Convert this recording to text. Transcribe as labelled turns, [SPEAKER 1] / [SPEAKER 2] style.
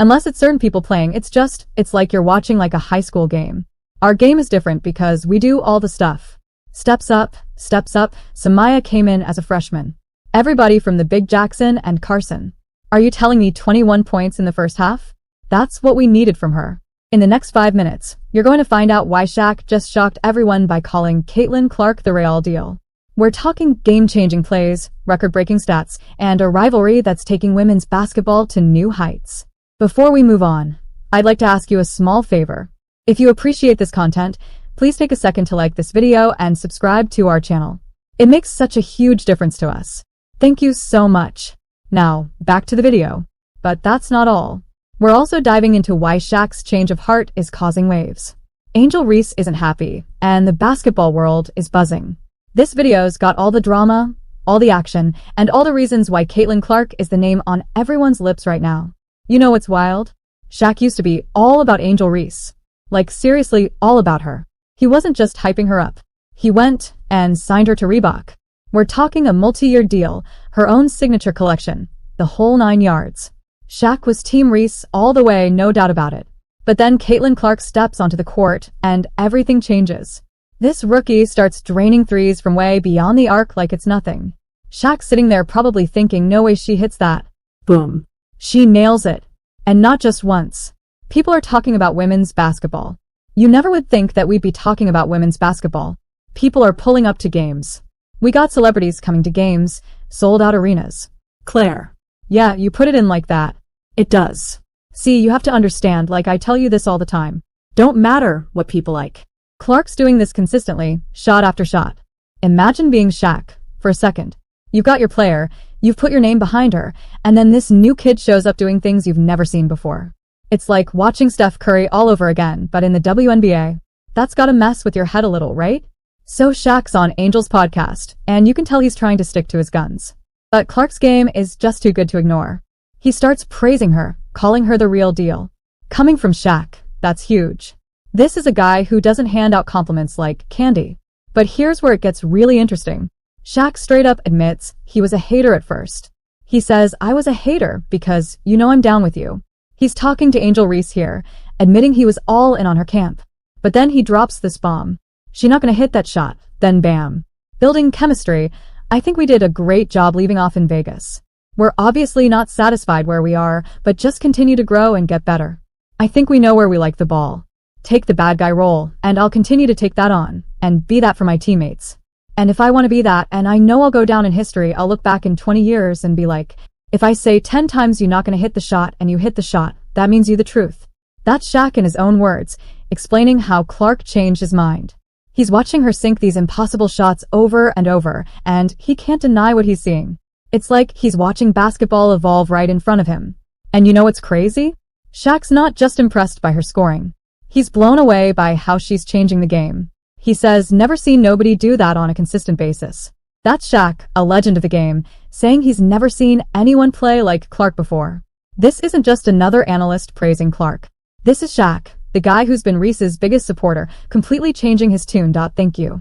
[SPEAKER 1] Unless it's certain people playing, it's like you're watching like a high school game. Our game is different because we do all the stuff. Steps up. Samaya came in as a freshman. Everybody from the Big Jackson and Carson. Are you telling me 21 points in the first half? That's what we needed from her. In the next 5 minutes, you're going to find out why SHAQ just shocked everyone by calling Caitlin Clark the real deal. We're talking game-changing plays, record-breaking stats, and a rivalry that's taking women's basketball to new heights. Before we move on, I'd like to ask you a small favor. If you appreciate this content, please take a second to like this video and subscribe to our channel. It makes such a huge difference to us. Thank you so much. Now, back to the video. But that's not all. We're also diving into why SHAQ's change of heart is causing waves. Angel Reese isn't happy, and the basketball world is buzzing. This video's got all the drama, all the action, and all the reasons why Caitlin Clark is the name on everyone's lips right now. You know what's wild? SHAQ used to be all about Angel Reese. Like seriously, all about her. He wasn't just hyping her up. He went and signed her to Reebok. We're talking a multi-year deal, her own signature collection, the whole 9 yards. SHAQ was Team Reese all the way, no doubt about it. But then Caitlin Clark steps onto the court and everything changes. This rookie starts draining threes from way beyond the arc like it's nothing. SHAQ's sitting there probably thinking, no way she hits that. Boom. She nails it. And not just once. People are talking about women's basketball. You never would think that we'd be talking about women's basketball. People are pulling up to games. We got celebrities coming to games, sold out arenas. Claire. Yeah, you put it in like that. It does. See, you have to understand, like I tell you this all the time. Don't matter what people like. Clark's doing this consistently, shot after shot. Imagine being SHAQ for a second. You've got your player, you've put your name behind her, and then this new kid shows up doing things you've never seen before. It's like watching Steph Curry all over again, but in the WNBA. That's gotta mess with your head a little, right? So SHAQ's on Angel's podcast, and you can tell he's trying to stick to his guns. But Clark's game is just too good to ignore. He starts praising her, calling her the real deal. Coming from SHAQ, that's huge. This is a guy who doesn't hand out compliments like candy. But here's where it gets really interesting. SHAQ straight up admits he was a hater at first. He says, I was a hater because, you know, I'm down with you. He's talking to Angel Reese here, admitting he was all in on her camp. But then he drops this bomb. She's not gonna hit that shot. Then bam. Building chemistry. I think we did a great job leaving off in Vegas. We're obviously not satisfied where we are, but just continue to grow and get better. I think we know where we like the ball. Take the bad guy role, and I'll continue to take that on, and be that for my teammates. And if I want to be that, and I know I'll go down in history, I'll look back in 20 years and be like, if I say 10 times you're not going to hit the shot and you hit the shot, that means you the truth. That's SHAQ in his own words, explaining how Clark changed his mind. He's watching her sink these impossible shots over and over, and he can't deny what he's seeing. It's like he's watching basketball evolve right in front of him. And you know what's crazy? SHAQ's not just impressed by her scoring. He's blown away by how she's changing the game. He says, never seen nobody do that on a consistent basis. That's SHAQ, a legend of the game, saying he's never seen anyone play like Clark before. This isn't just another analyst praising Clark. This is SHAQ, the guy who's been Reese's biggest supporter, completely changing his tune. Thank you.